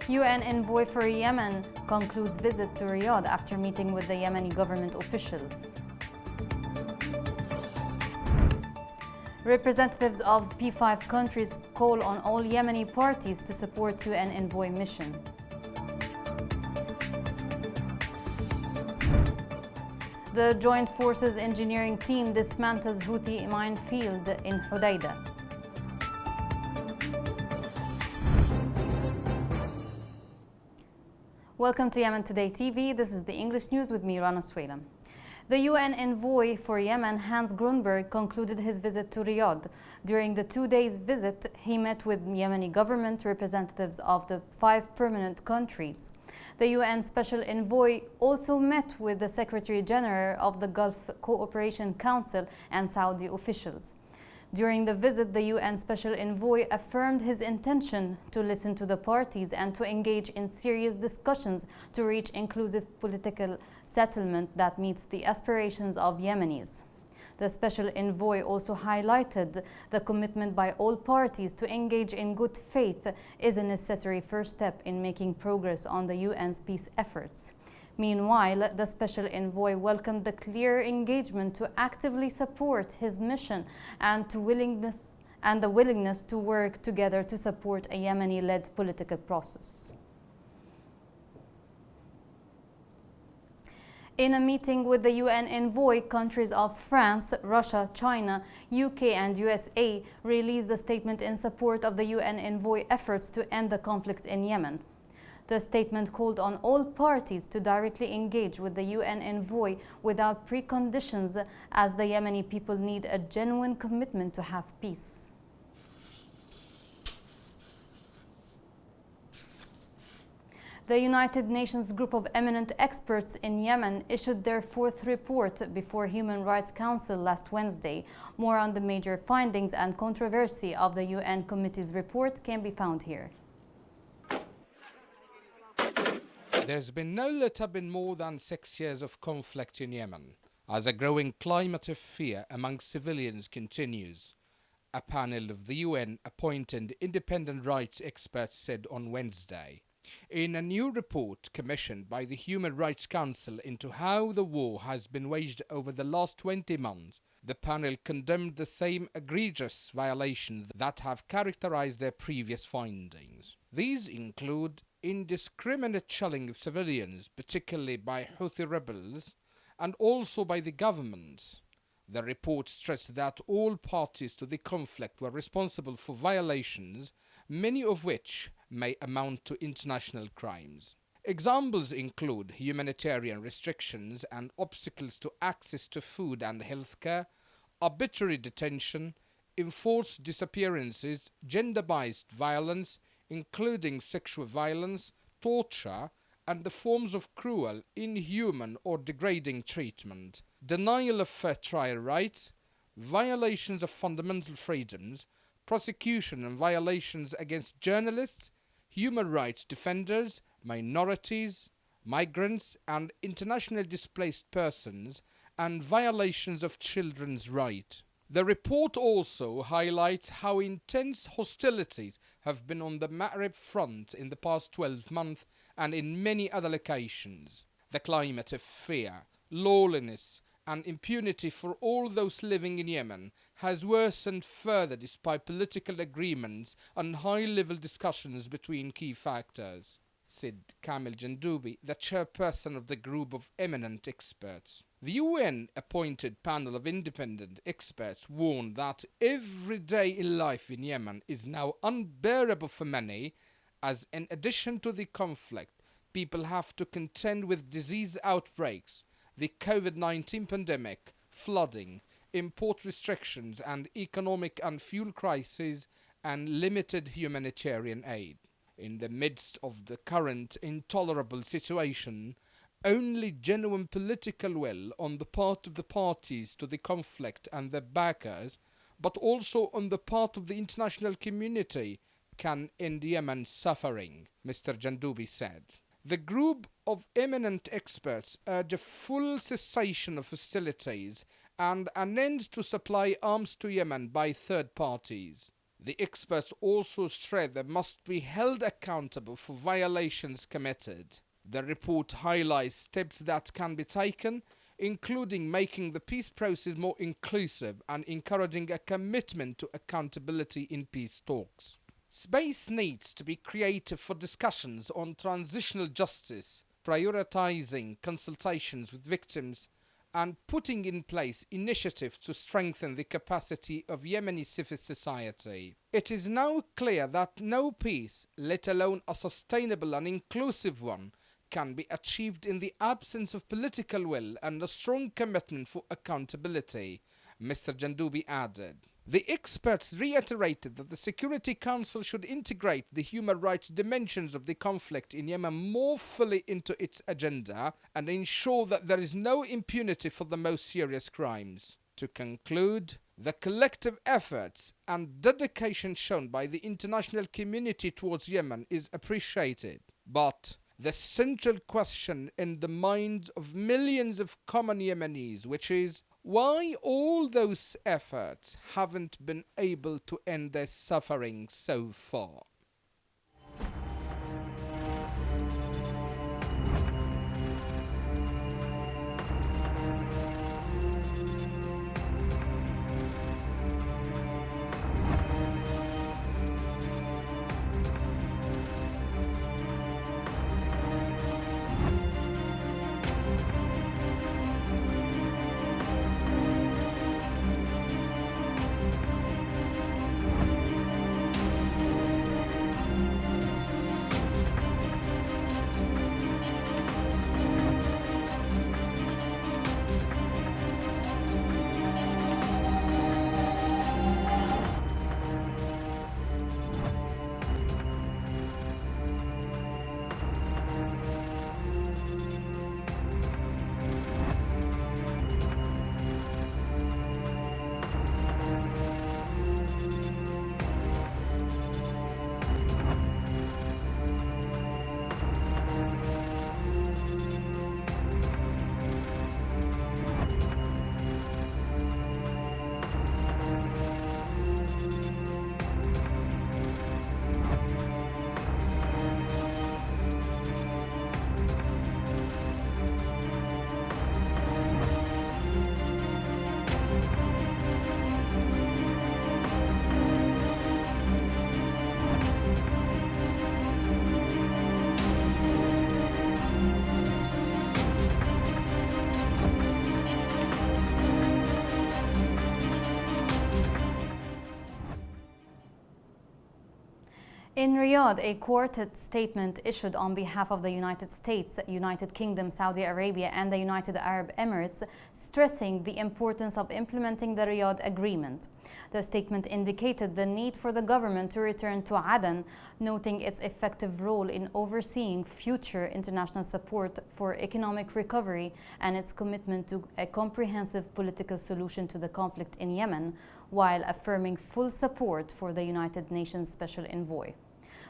UN envoy for Yemen concludes visit to Riyadh after meeting with the Yemeni government officials. Representatives of P5 countries call on all Yemeni parties to support UN envoy mission. The Joint Forces engineering team dismantles Houthi minefield in Hodeidah. Welcome to Yemen Today TV. This is the English news with me, Rana Swaylam. The UN envoy for Yemen, Hans Grunberg, concluded his visit to Riyadh. During the 2 days visit, he met with Yemeni government representatives of the 5 permanent countries. The UN Special Envoy also met with the Secretary General of the Gulf Cooperation Council and Saudi officials. During the visit, the UN Special Envoy affirmed his intention to listen to the parties and to engage in serious discussions to reach inclusive political settlement that meets the aspirations of Yemenis. The Special Envoy also highlighted the commitment by all parties to engage in good faith is a necessary first step in making progress on the UN's peace efforts. Meanwhile, the Special Envoy welcomed the clear engagement to actively support his mission and the willingness to work together to support a Yemeni-led political process. In a meeting with the UN envoy, countries of France, Russia, China, UK and USA released a statement in support of the UN envoy efforts to end the conflict in Yemen. The statement called on all parties to directly engage with the UN envoy without preconditions, as the Yemeni people need a genuine commitment to have peace. The United Nations group of eminent experts in Yemen issued their 4th report before Human Rights Council last Wednesday. More on the major findings and controversy of the UN Committee's report can be found here. There's been no let-up in more than 6 years of conflict in Yemen, as a growing climate of fear among civilians continues, a panel of the UN-appointed independent rights experts said on Wednesday. In a new report commissioned by the Human Rights Council into how the war has been waged over the last 20 months, the panel condemned the same egregious violations that have characterized their previous findings. These include indiscriminate shelling of civilians, particularly by Houthi rebels, and also by the government. The report stressed that all parties to the conflict were responsible for violations, many of which may amount to international crimes. Examples include humanitarian restrictions and obstacles to access to food and healthcare, arbitrary detention, enforced disappearances, gender-based violence, including sexual violence, torture, and the forms of cruel, inhuman, or degrading treatment, denial of fair trial rights, violations of fundamental freedoms, prosecution and violations against journalists, human rights defenders, minorities, migrants, and internationally displaced persons, and violations of children's rights. The report also highlights how intense hostilities have been on the Maghreb front in the past 12 months and in many other locations. The climate of fear, lawlessness, and impunity for all those living in Yemen has worsened further despite political agreements and high-level discussions between key factors, said Kamil Jandoubi, the chairperson of the group of eminent experts. The UN-appointed panel of independent experts warned that every day in life in Yemen is now unbearable for many, as in addition to the conflict, people have to contend with disease outbreaks, the COVID-19 pandemic, flooding, import restrictions, and economic and fuel crises, and limited humanitarian aid. In the midst of the current intolerable situation, only genuine political will on the part of the parties to the conflict and their backers, but also on the part of the international community, can end Yemen's suffering, Mr. Jandoubi said. The group of eminent experts urge a full cessation of hostilities and an end to supply arms to Yemen by third parties. The experts also stress they must be held accountable for violations committed. The report highlights steps that can be taken, including making the peace process more inclusive and encouraging a commitment to accountability in peace talks. Space needs to be created for discussions on transitional justice, prioritizing consultations with victims and putting in place initiatives to strengthen the capacity of Yemeni civil society. It is now clear that no peace, let alone a sustainable and inclusive one, can be achieved in the absence of political will and a strong commitment for accountability, Mr. Jandoubi added. The experts reiterated that the Security Council should integrate the human rights dimensions of the conflict in Yemen more fully into its agenda and ensure that there is no impunity for the most serious crimes. To conclude, the collective efforts and dedication shown by the international community towards Yemen is appreciated, but the central question in the minds of millions of common Yemenis, which is why all those efforts haven't been able to end their suffering so far. In Riyadh, a quartet statement issued on behalf of the United States, United Kingdom, Saudi Arabia and the United Arab Emirates, stressing the importance of implementing the Riyadh Agreement. The statement indicated the need for the government to return to Aden, noting its effective role in overseeing future international support for economic recovery and its commitment to a comprehensive political solution to the conflict in Yemen, while affirming full support for the United Nations Special Envoy.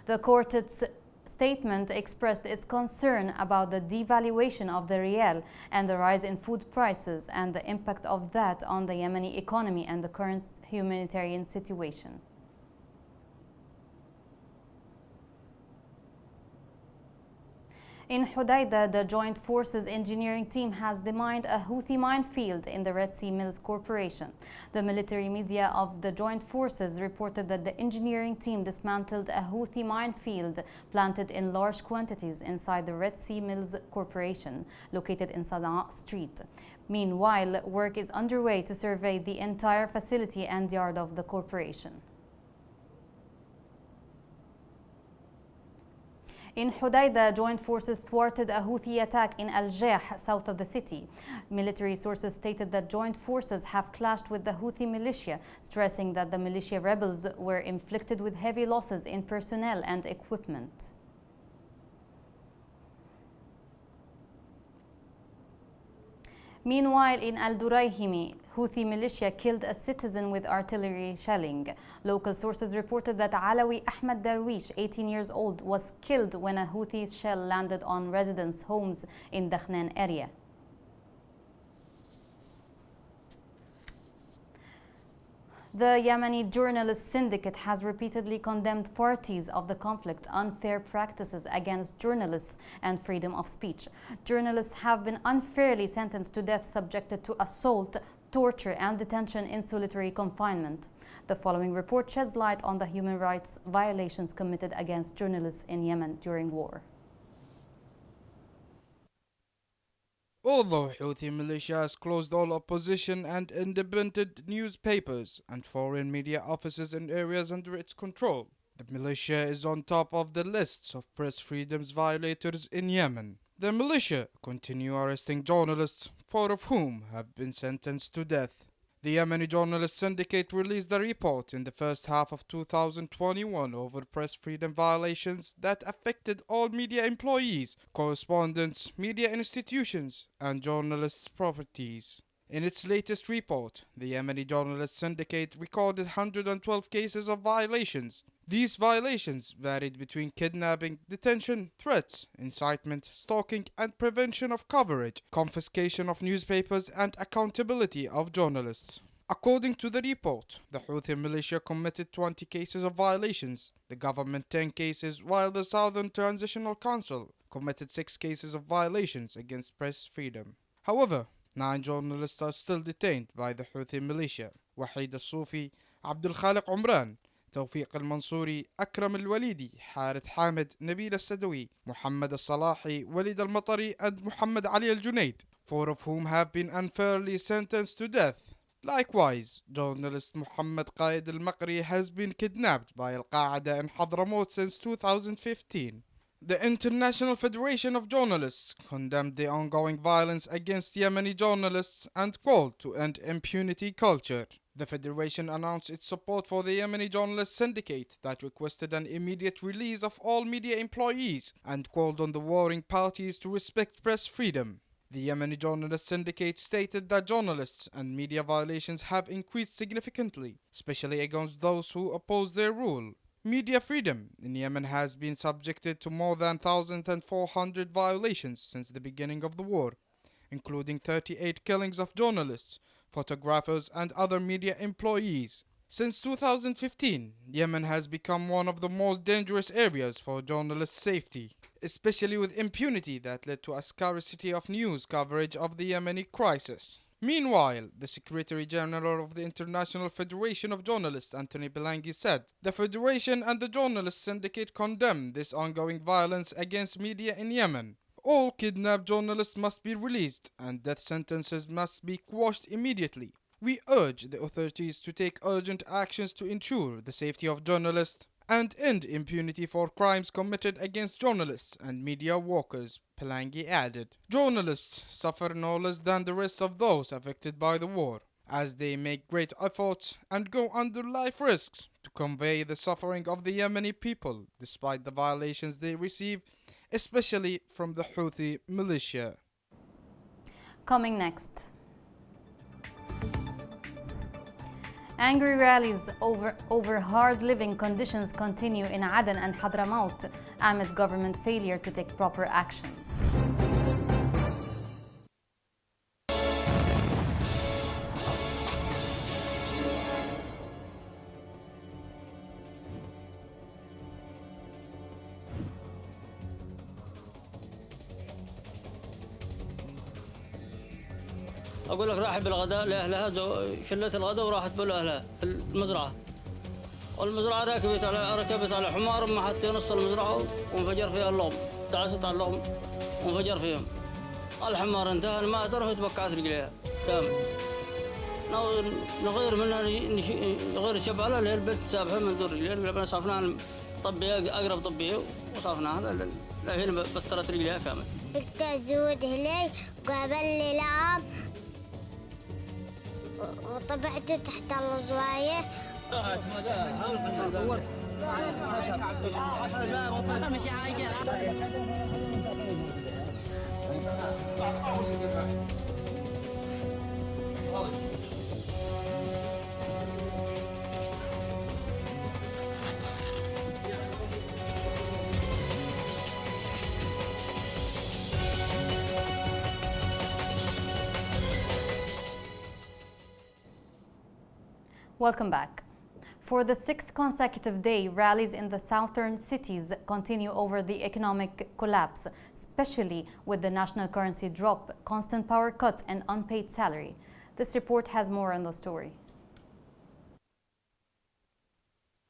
The quartet's statement expressed its concern about the devaluation of the rial and the rise in food prices and the impact of that on the Yemeni economy and the current humanitarian situation. In Hodeidah, the Joint Forces engineering team has demined a Houthi minefield in the Red Sea Mills Corporation. The military media of the Joint Forces reported that the engineering team dismantled a Houthi minefield planted in large quantities inside the Red Sea Mills Corporation, located in Sana'a Street. Meanwhile, work is underway to survey the entire facility and yard of the corporation. In Hodeidah, Joint Forces thwarted a Houthi attack in Al-Jah, south of the city. Military sources stated that Joint Forces have clashed with the Houthi militia, stressing that the militia rebels were inflicted with heavy losses in personnel and equipment. Meanwhile, in Al-Durayhimi, Houthi militia killed a citizen with artillery shelling. Local sources reported that Alawi Ahmed Darwish, 18 years old, was killed when a Houthi shell landed on residents' homes in Dakhnan area. The Yemeni Journalist Syndicate has repeatedly condemned parties of the conflict unfair practices against journalists and freedom of speech. Journalists have been unfairly sentenced to death, subjected to assault, torture and detention in solitary confinement. The following report sheds light on the human rights violations committed against journalists in Yemen during war. Although Houthi militia has closed all opposition and independent newspapers and foreign media offices in areas under its control, the militia is on top of the lists of press freedoms violators in Yemen. The militia continue arresting journalists, 4 of whom have been sentenced to death. The Yemeni Journalist Syndicate released a report in the first half of 2021 over press freedom violations that affected all media employees, correspondents, media institutions, and journalists' properties. In its latest report, the Yemeni Journalist Syndicate recorded 112 cases of violations. These violations varied between kidnapping, detention, threats, incitement, stalking and prevention of coverage, confiscation of newspapers and accountability of journalists. According to the report, the Houthi militia committed 20 cases of violations, the government 10 cases, while the Southern Transitional Council committed 6 cases of violations against press freedom. However, 9 journalists are still detained by the Houthi militia: Wahid al-Sufi, Abdul Khaliq Umran, توفيق المنصوري, أكرم الوليدي, حارث حامد, نبيل السدوي, Muhammad al-Salahi, Walid al-Matari and Muhammad Ali al-Junaid, 4 of whom have been unfairly sentenced to death. Likewise, journalist Muhammad Qaid al-Maqri has been kidnapped by Al-Qaeda in Hadramaut since 2015. The International Federation of Journalists condemned the ongoing violence against Yemeni journalists and called to end impunity culture. The Federation announced its support for the Yemeni Journalist Syndicate that requested an immediate release of all media employees and called on the warring parties to respect press freedom. The Yemeni Journalist Syndicate stated that journalists and media violations have increased significantly, especially against those who oppose their rule. Media freedom in Yemen has been subjected to more than 1,400 violations since the beginning of the war, including 38 killings of journalists, photographers and other media employees. Since 2015, Yemen has become one of the most dangerous areas for journalist safety, especially with impunity that led to a scarcity of news coverage of the Yemeni crisis. Meanwhile, the Secretary General of the International Federation of Journalists, Anthony Belangi, said the Federation and the Journalist Syndicate condemn this ongoing violence against media in Yemen. All kidnapped journalists must be released and death sentences must be quashed immediately. We urge the authorities to take urgent actions to ensure the safety of journalists and end impunity for crimes committed against journalists and media workers, Pelangi added. Journalists suffer no less than the rest of those affected by the war, as they make great efforts and go under life risks to convey the suffering of the Yemeni people despite the violations they receive, especially from the Houthi militia. Coming next. Angry rallies over hard living conditions continue in Aden and Hadramaut amid government failure to take proper actions. أقول لك راحت بالغداء لأهلها، شلت الغداء وراحت بالأهلها في المزرعة، والمزرعة ركبت على حمار ما حتى نص المزرعة وانفجر فيها اللغم، دعست على اللغم وانفجر فيهم. الحمار انتهى ما ترى تبقعت رجليها كامل. نغير منها نغير الشبعلة اللي هي البنت سابحة من دور رجليها، لما صافناها طبية أقرب طبية وصافناها لا هي بطلت رجليها كامل. قلت أزود هلي وقابل لي لعام وطبعته تحت الزوايا. Welcome back. For the sixth consecutive day, rallies in the southern cities continue over the economic collapse, especially with the national currency drop, constant power cuts, and unpaid salary. This report has more on the story.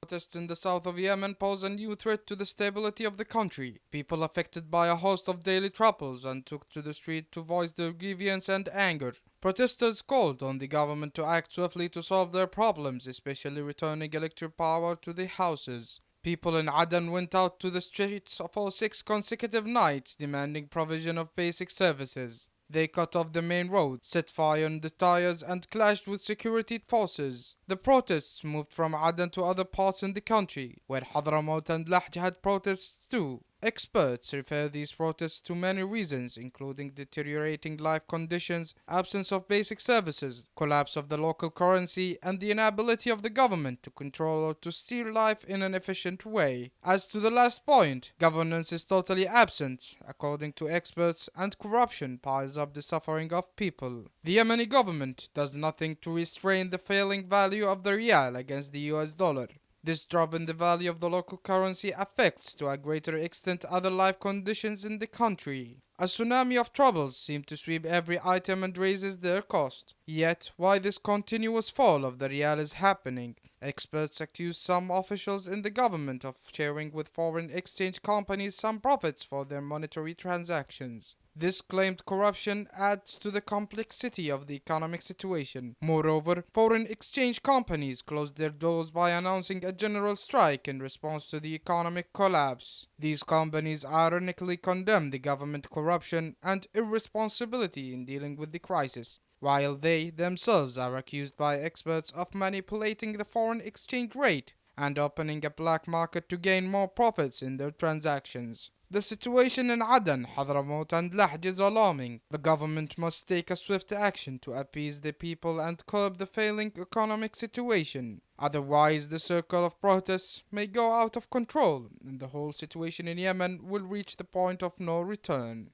Protests in the south of Yemen pose a new threat to the stability of the country. People affected by a host of daily troubles and took to the street to voice their grievance and anger. Protesters called on the government to act swiftly to solve their problems, especially returning electric power to the houses. People in Aden went out to the streets for 6 consecutive nights demanding provision of basic services. They cut off the main road, set fire on the tires, and clashed with security forces. The protests moved from Aden to other parts in the country, where Hadramaut and Lahj had protests too. Experts refer these protests to many reasons, including deteriorating life conditions, absence of basic services, collapse of the local currency, and the inability of the government to control or to steer life in an efficient way. As to the last point, governance is totally absent, according to experts, and corruption piles up the suffering of people. The Yemeni government does nothing to restrain the failing value of the rial against the US dollar. This drop in the value of the local currency affects to a greater extent other life conditions in the country. A tsunami of troubles seems to sweep every item and raises their cost. Yet, why this continuous fall of the rial is happening? Experts accuse some officials in the government of sharing with foreign exchange companies some profits for their monetary transactions. This claimed corruption adds to the complexity of the economic situation. Moreover, foreign exchange companies closed their doors by announcing a general strike in response to the economic collapse. These companies ironically condemn the government corruption and irresponsibility in dealing with the crisis, while they themselves are accused by experts of manipulating the foreign exchange rate and opening a black market to gain more profits in their transactions. The situation in Aden, Hadramaut and Lahj is alarming. The government must take a swift action to appease the people and curb the failing economic situation. Otherwise, the circle of protests may go out of control and the whole situation in Yemen will reach the point of no return.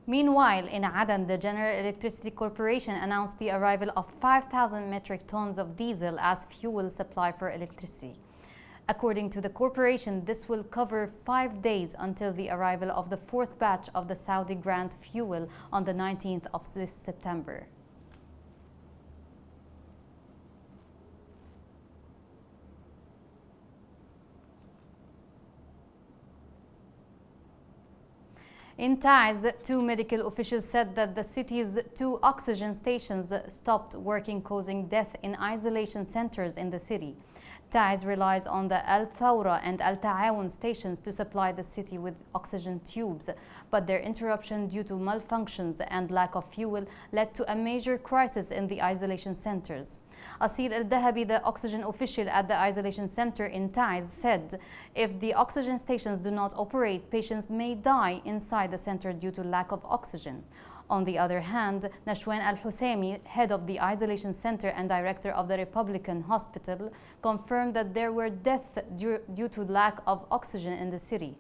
Meanwhile, in Aden, the General Electricity Corporation announced the arrival of 5,000 metric tons of diesel as fuel supply for electricity. According to the corporation, this will cover 5 days until the arrival of the 4th batch of the Saudi grant fuel on the 19th of this September. In Taiz, 2 medical officials said that the city's 2 oxygen stations stopped working, causing death in isolation centers in the city. Taiz relies on the Al Thawra and Al Ta'awun stations to supply the city with oxygen tubes, but their interruption due to malfunctions and lack of fuel led to a major crisis in the isolation centers. Asil Al-Dahabi, the oxygen official at the isolation center in Taiz, said if the oxygen stations do not operate, patients may die inside the center due to lack of oxygen. On the other hand, Nashwan Al-Husaymi, head of the isolation center and director of the Republican Hospital, confirmed that there were deaths due to lack of oxygen in the city.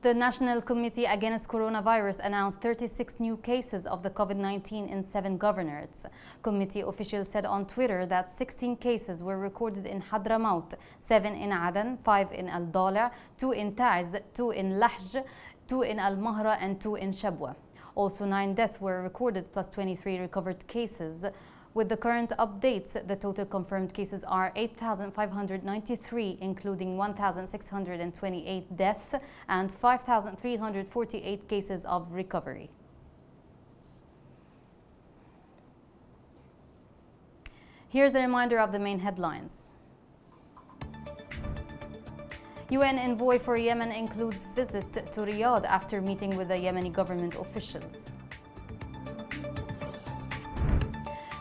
The National Committee Against Coronavirus announced 36 new cases of the COVID-19 in 7 governorates. Committee officials said on Twitter that 16 cases were recorded in Hadramaut, 7 in Aden, 5 in Al-Dala, 2 in Taiz, 2 in Lahj, 2 in Al-Mahra, and 2 in Shabwa. Also 9 deaths were recorded plus 23 recovered cases. With the current updates, the total confirmed cases are 8,593, including 1,628 deaths and 5,348 cases of recovery. Here's a reminder of the main headlines. UN envoy for Yemen includes visit to Riyadh after meeting with the Yemeni government officials.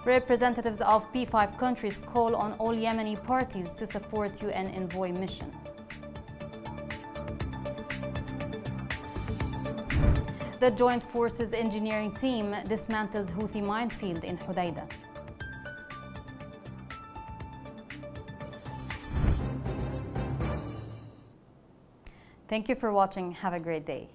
Representatives of P5 countries call on all Yemeni parties to support UN envoy mission. The Joint Forces engineering team dismantles Houthi minefield in Hodeidah. Thank you for watching. Have a great day.